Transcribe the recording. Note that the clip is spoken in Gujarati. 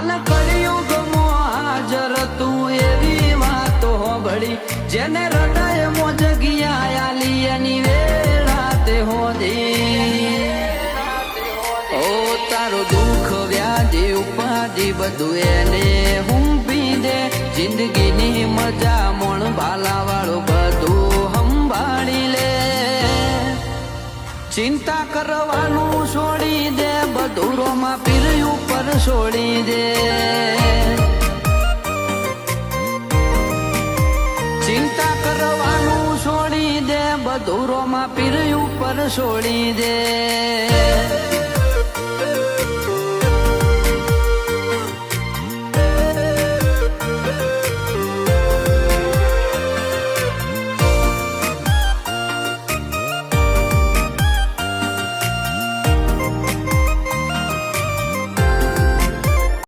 હાલ કળિયુગમાં હાજર તું એવી વાતો હોબળી જેને હૃદયમાં જગ્યા આલી એની વેળા તે હોધી ઓ તારો દુઃખ વ્યાધિ ઉપાધિ બધું એને હુંપી દે જિંદગીની મજા મોણ ભાલા વાળું બધું સંભાળી લે ચિંતા કરવાનું છોડી દે બધું રોમાં પીર ઉપર છોડી દે ચિંતા કરવાનું છોડી દે બધું રોમાં પીર ઉપર છોડી દે